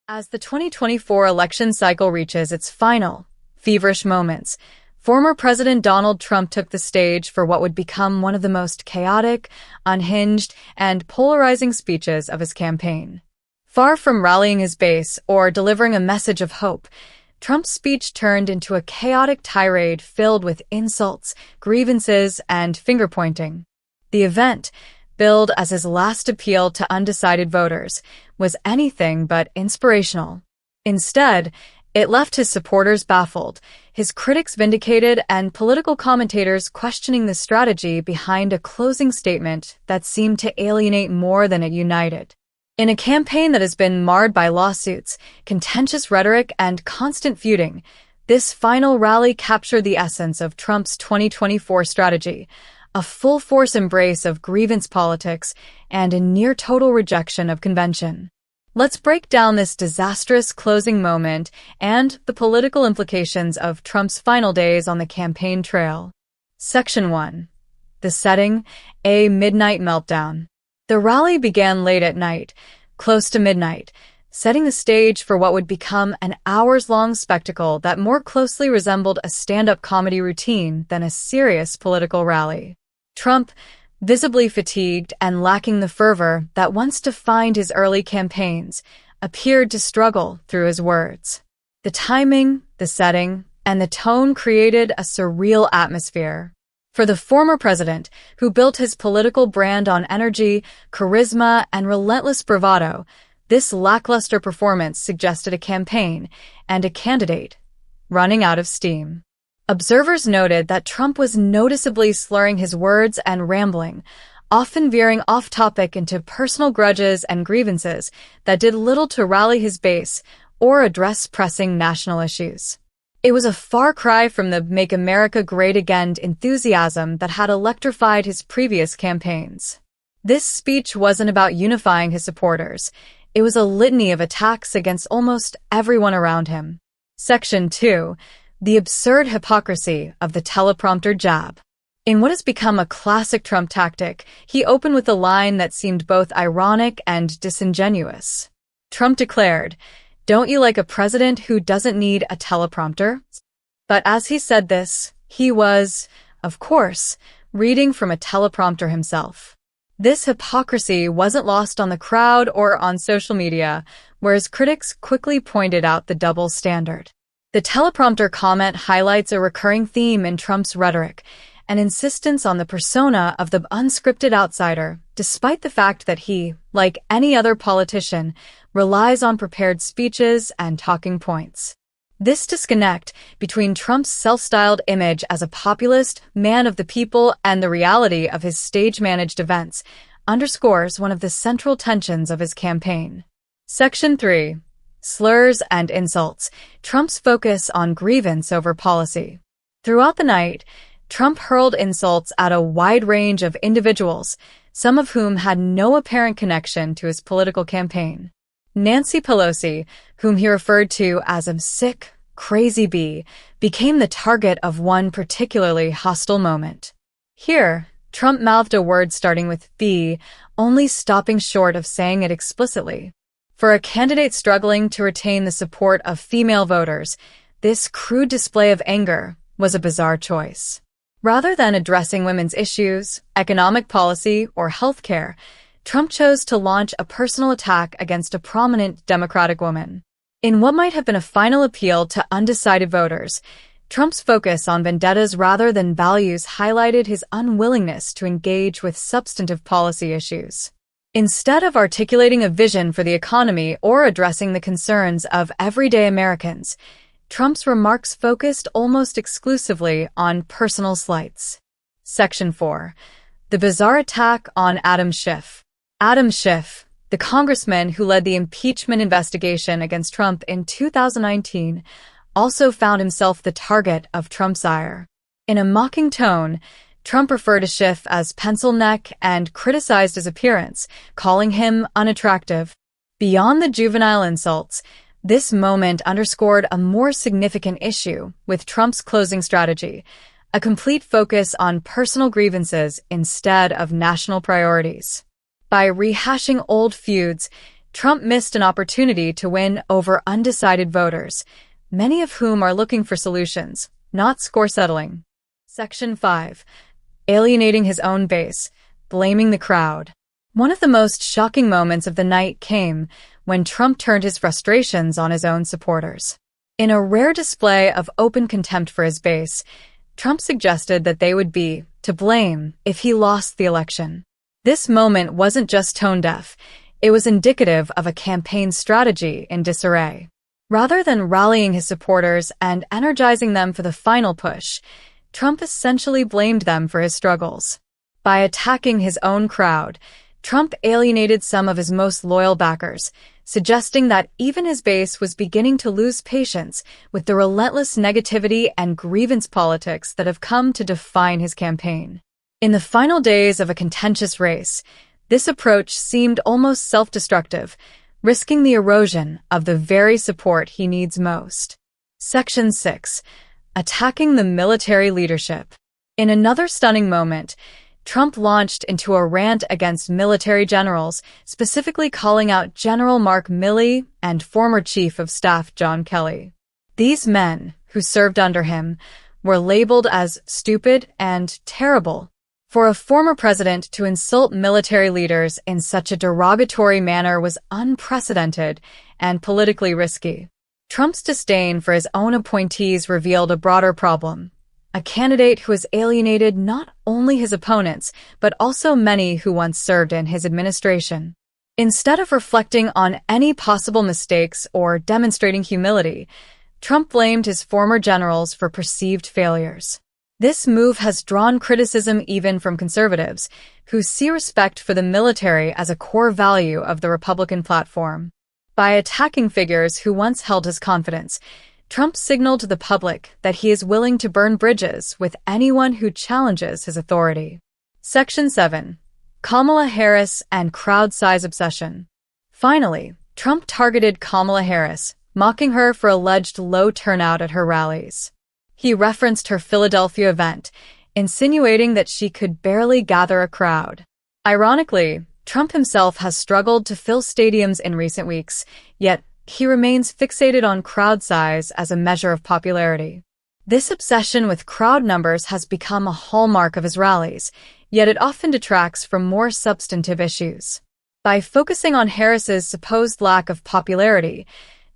As the 2024 election cycle reaches its final, feverish moments, former President Donald Trump took the stage for what would become one of the most chaotic, unhinged, and polarizing speeches of his campaign. Far from rallying his base or delivering a message of hope, Trump's speech turned into a chaotic tirade filled with insults, grievances, and finger-pointing. The event, billed as his last appeal to undecided voters, was anything but inspirational. Instead, it left his supporters baffled, his critics vindicated, and political commentators questioning the strategy behind a closing statement that seemed to alienate more than it united. In a campaign that has been marred by lawsuits, contentious rhetoric, and constant feuding, this final rally captured the essence of Trump's 2024 strategy, a full-force embrace of grievance politics and a near-total rejection of convention. Let's break down this disastrous closing moment and the political implications of Trump's final days on the campaign trail. Section 1. The setting, a midnight meltdown. The rally began late at night, close to midnight, setting the stage for what would become an hours-long spectacle that more closely resembled a stand-up comedy routine than a serious political rally. Trump, visibly fatigued and lacking the fervor that once defined his early campaigns, appeared to struggle through his words. The timing, the setting, and the tone created a surreal atmosphere. For the former president, who built his political brand on energy, charisma, and relentless bravado, this lackluster performance suggested a campaign and a candidate running out of steam. Observers noted that Trump was noticeably slurring his words and rambling, often veering off topic into personal grudges and grievances that did little to rally his base or address pressing national issues. It was a far cry from the Make America Great Again enthusiasm that had electrified his previous campaigns. This speech wasn't about unifying his supporters. It was a litany of attacks against almost everyone around him. Section 2. The absurd hypocrisy of the teleprompter jab. In what has become a classic Trump tactic, he opened with a line that seemed both ironic and disingenuous. Trump declared, "Don't you like a president who doesn't need a teleprompter?" But as he said this, he was, of course, reading from a teleprompter himself. This hypocrisy wasn't lost on the crowd or on social media, where his critics quickly pointed out the double standard. The teleprompter comment highlights a recurring theme in Trump's rhetoric, an insistence on the persona of the unscripted outsider, despite the fact that he, like any other politician, relies on prepared speeches and talking points. This disconnect between Trump's self-styled image as a populist, man of the people, and the reality of his stage-managed events underscores one of the central tensions of his campaign. Section 3. Slurs and insults. Trump's focus on grievance over policy. Throughout the night, Trump hurled insults at a wide range of individuals, some of whom had no apparent connection to his political campaign. Nancy Pelosi, whom he referred to as a sick, crazy bee, became the target of one particularly hostile moment. Here, Trump mouthed a word starting with "bee," only stopping short of saying it explicitly. For a candidate struggling to retain the support of female voters, this crude display of anger was a bizarre choice. Rather than addressing women's issues, economic policy, or health care, Trump chose to launch a personal attack against a prominent Democratic woman. In what might have been a final appeal to undecided voters, Trump's focus on vendettas rather than values highlighted his unwillingness to engage with substantive policy issues. Instead of articulating a vision for the economy or addressing the concerns of everyday Americans, Trump's remarks focused almost exclusively on personal slights. Section 4. The bizarre attack on Adam Schiff. Adam Schiff, the congressman who led the impeachment investigation against Trump in 2019, also found himself the target of Trump's ire. In a mocking tone, Trump referred to Schiff as pencil neck and criticized his appearance, calling him unattractive. Beyond the juvenile insults, this moment underscored a more significant issue with Trump's closing strategy, a complete focus on personal grievances instead of national priorities. By rehashing old feuds, Trump missed an opportunity to win over undecided voters, many of whom are looking for solutions, not score settling. Section 5. Alienating his own base, blaming the crowd. One of the most shocking moments of the night came when Trump turned his frustrations on his own supporters. In a rare display of open contempt for his base, Trump suggested that they would be to blame if he lost the election. This moment wasn't just tone-deaf, it was indicative of a campaign strategy in disarray. Rather than rallying his supporters and energizing them for the final push, Trump essentially blamed them for his struggles. By attacking his own crowd, Trump alienated some of his most loyal backers, suggesting that even his base was beginning to lose patience with the relentless negativity and grievance politics that have come to define his campaign. In the final days of a contentious race, this approach seemed almost self-destructive, risking the erosion of the very support he needs most. Section 6. Attacking the military leadership. In another stunning moment, Trump launched into a rant against military generals, specifically calling out General Mark Milley and former Chief of Staff John Kelly. These men, who served under him, were labeled as stupid and terrible. For a former president to insult military leaders in such a derogatory manner was unprecedented and politically risky. Trump's disdain for his own appointees revealed a broader problem. A candidate who has alienated not only his opponents, but also many who once served in his administration. Instead of reflecting on any possible mistakes or demonstrating humility, Trump blamed his former generals for perceived failures. This move has drawn criticism even from conservatives, who see respect for the military as a core value of the Republican platform. By attacking figures who once held his confidence, Trump signaled to the public that he is willing to burn bridges with anyone who challenges his authority. Section 7. Kamala Harris and crowd size obsession. Finally, Trump targeted Kamala Harris, mocking her for alleged low turnout at her rallies. He referenced her Philadelphia event, insinuating that she could barely gather a crowd. Ironically, Trump himself has struggled to fill stadiums in recent weeks, yet he remains fixated on crowd size as a measure of popularity. This obsession with crowd numbers has become a hallmark of his rallies, yet it often detracts from more substantive issues. By focusing on Harris's supposed lack of popularity,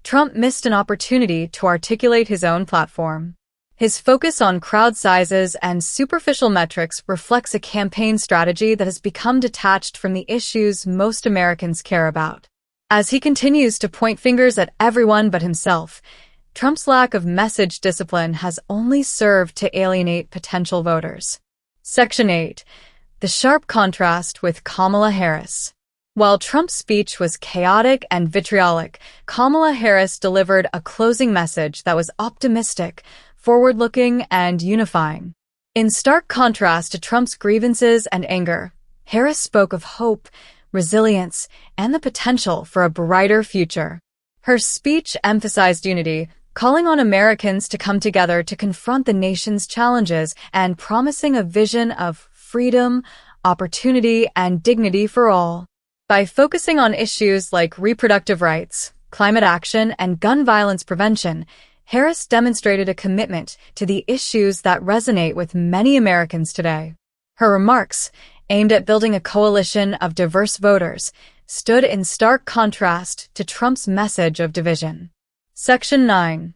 Trump missed an opportunity to articulate his own platform. His focus on crowd sizes and superficial metrics reflects a campaign strategy that has become detached from the issues most Americans care about. As he continues to point fingers at everyone but himself, Trump's lack of message discipline has only served to alienate potential voters. Section 8. The sharp contrast with Kamala Harris. While Trump's speech was chaotic and vitriolic, Kamala Harris delivered a closing message that was optimistic, forward-looking, and unifying. In stark contrast to Trump's grievances and anger, Harris spoke of hope, resilience, and the potential for a brighter future. Her speech emphasized unity, calling on Americans to come together to confront the nation's challenges and promising a vision of freedom, opportunity, and dignity for all. By focusing on issues like reproductive rights, climate action, and gun violence prevention, Harris demonstrated a commitment to the issues that resonate with many Americans today. Her remarks, aimed at building a coalition of diverse voters, stood in stark contrast to Trump's message of division. Section 9.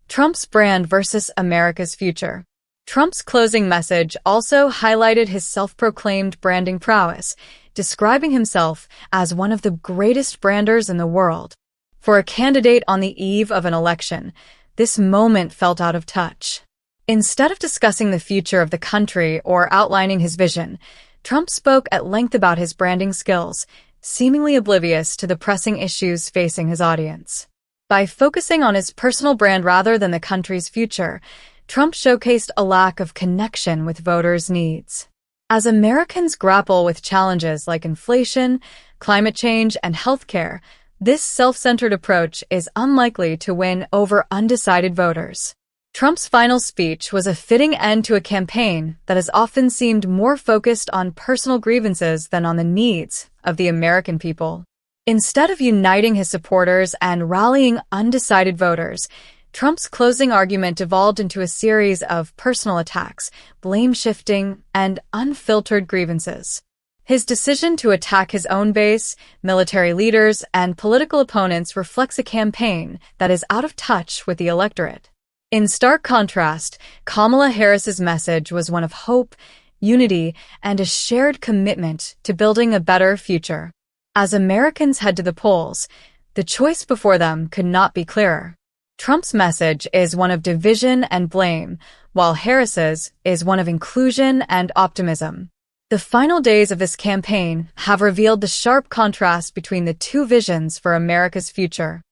Trump's brand versus America's future. Trump's closing message also highlighted his self-proclaimed branding prowess, describing himself as one of the greatest branders in the world. For a candidate on the eve of an election, this moment felt out of touch. Instead of discussing the future of the country or outlining his vision, Trump spoke at length about his branding skills, seemingly oblivious to the pressing issues facing his audience. By focusing on his personal brand rather than the country's future, Trump showcased a lack of connection with voters' needs. As Americans grapple with challenges like inflation, climate change, and healthcare, this self-centered approach is unlikely to win over undecided voters. Trump's final speech was a fitting end to a campaign that has often seemed more focused on personal grievances than on the needs of the American people. Instead of uniting his supporters and rallying undecided voters, Trump's closing argument evolved into a series of personal attacks, blame-shifting, and unfiltered grievances. His decision to attack his own base, military leaders, and political opponents reflects a campaign that is out of touch with the electorate. In stark contrast, Kamala Harris's message was one of hope, unity, and a shared commitment to building a better future. As Americans head to the polls, the choice before them could not be clearer. Trump's message is one of division and blame, while Harris's is one of inclusion and optimism. The final days of this campaign have revealed the sharp contrast between the two visions for America's future.